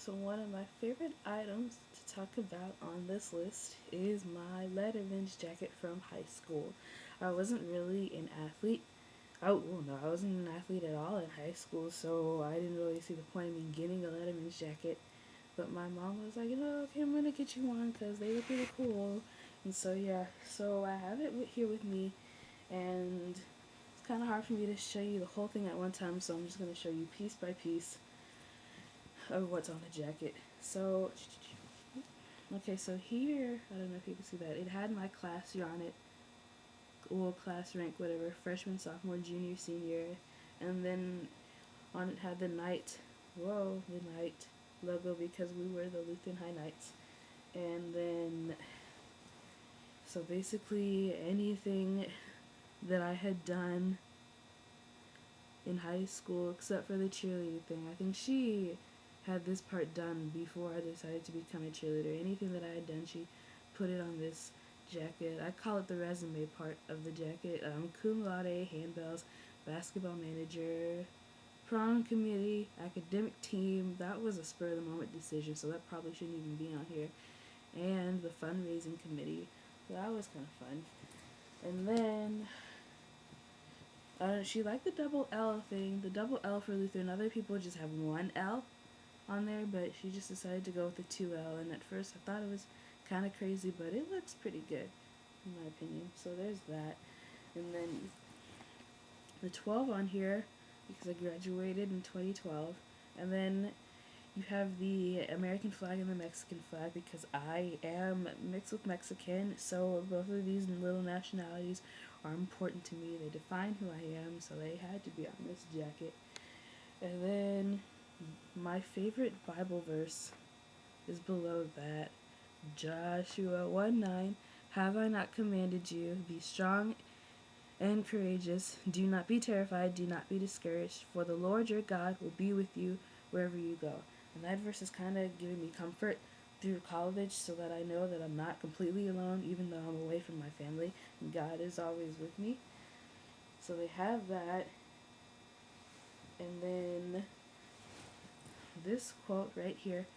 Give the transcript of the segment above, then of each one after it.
So one of my favorite items to talk about on this list is my Letterman's jacket from high school. I wasn't really an athlete. Oh well, no, I wasn't an athlete at all in high school, so I didn't really see the point of me getting a Letterman's jacket. But my mom was like, okay, I'm gonna get you one because they look really cool. And so yeah, so I have it here with me, and it's kind of hard for me to show you the whole thing at one time, so I'm just gonna show you piece by piece of what's on the jacket. So, okay, so here, I don't know if you can see that, it had my class year on it, well, class rank, whatever, freshman, sophomore, junior, senior, and then on it had the the Knight logo because we were the Lutheran High Knights. And then, so basically anything that I had done in high school except for the cheerleading thing. I think she had this part done before I decided to become a cheerleader. Anything that I had done, she put it on this jacket. I call it the resume part of the jacket. Cum laude, handbells, basketball manager, prom committee, academic team. That was a spur of the moment decision, so that probably shouldn't even be on here. And the fundraising committee. So that was kind of fun. And then she liked the double L thing. The double L for Lutheran. Other people just have one L on there, but she just decided to go with the 2L. And at first I thought it was kind of crazy, but it looks pretty good, in my opinion. So there's that. And then the 12 on here, because I graduated in 2012. And then you have the American flag and the Mexican flag because I am mixed with Mexican, so both of these little nationalities are important to me. They define who I am, so they had to be on this jacket. And then my favorite Bible verse is below that. Joshua 1:9. Have I not commanded you? Be strong and courageous. Do not be terrified. Do not be discouraged. For the Lord your God will be with you wherever you go. And that verse is kind of giving me comfort through college so that I know that I'm not completely alone, even though I'm away from my family. And God is always with me. So they have that. And then this quote right here,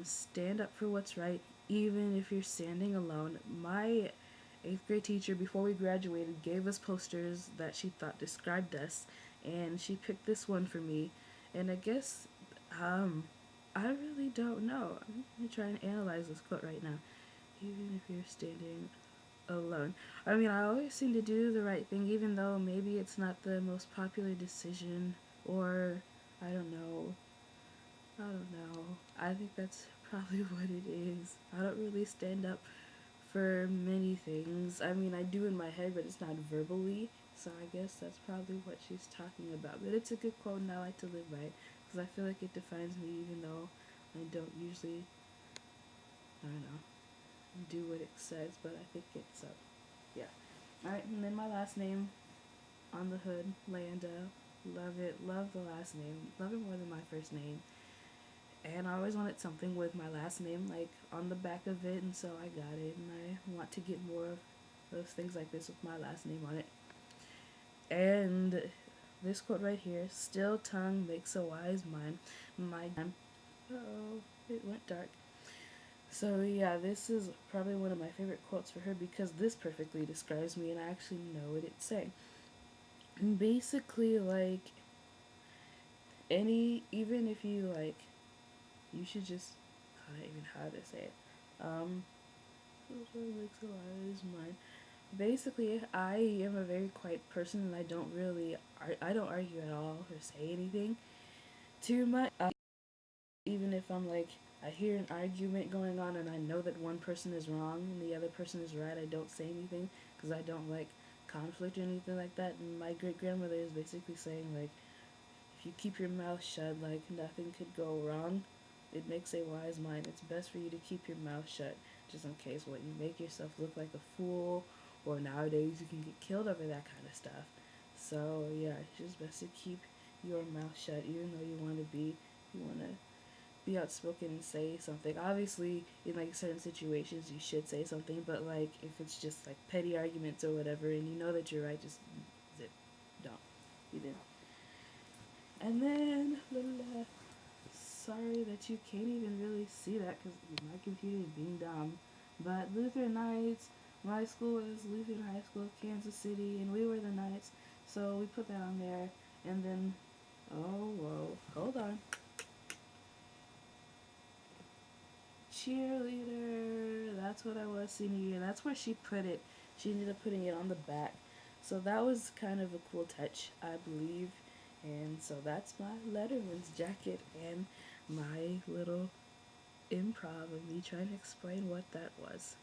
stand up for what's right, even if you're standing alone. My 8th grade teacher, before we graduated, gave us posters that she thought described us, and she picked this one for me. And I guess, I really don't know. I'm gonna try and analyze this quote right now. Even if you're standing alone. I mean, I always seem to do the right thing, even though maybe it's not the most popular decision, or I don't know. I don't know. I think that's probably what it is. I don't really stand up for many things. I mean, I do in my head, but it's not verbally. So I guess that's probably what she's talking about. But it's a good quote, and I like to live by it because I feel like it defines me, even though I don't usually, I don't know, do what it says. But I think it's yeah. All right, and then my last name on the hood, Landa. Love it. Love the last name. Love it more than my first name. And I always wanted something with my last name, like, on the back of it, and so I got it, and I want to get more of those things like this with my last name on it. And this quote right here, still tongue makes a wise mind. Uh-oh, it went dark. So yeah, this is probably one of my favorite quotes for her because this perfectly describes me and I actually know what it's saying. And basically, like, even if you, like, you should just, I don't even know how to say it. Makes a wise mind. Basically, I am a very quiet person and I don't really, I don't argue at all or say anything too much. Even if I'm like, I hear an argument going on and I know that one person is wrong and the other person is right, I don't say anything because I don't like conflict or anything like that. And my great grandmother is basically saying, like, if you keep your mouth shut, like, nothing could go wrong. It makes a wise mind. It's best for you to keep your mouth shut, just in case what you make yourself look like a fool, or nowadays you can get killed over that kind of stuff. So yeah, it's just best to keep your mouth shut, even though you want to be outspoken and say something. Obviously, in like certain situations, you should say something, but like if it's just like petty arguments or whatever, and you know that you're right, just zip, don't. You didn't. And then, sorry that you can't even really see that because my computer is being dumb. But Lutheran Knights, my school was Lutheran High School, Kansas City, and we were the Knights. So we put that on there. And then, oh, whoa, hold on. Cheerleader, that's what I was senior year. That's where she put it. She ended up putting it on the back. So that was kind of a cool touch, I believe. And so that's my Letterman's jacket and my little improv of me trying to explain what that was.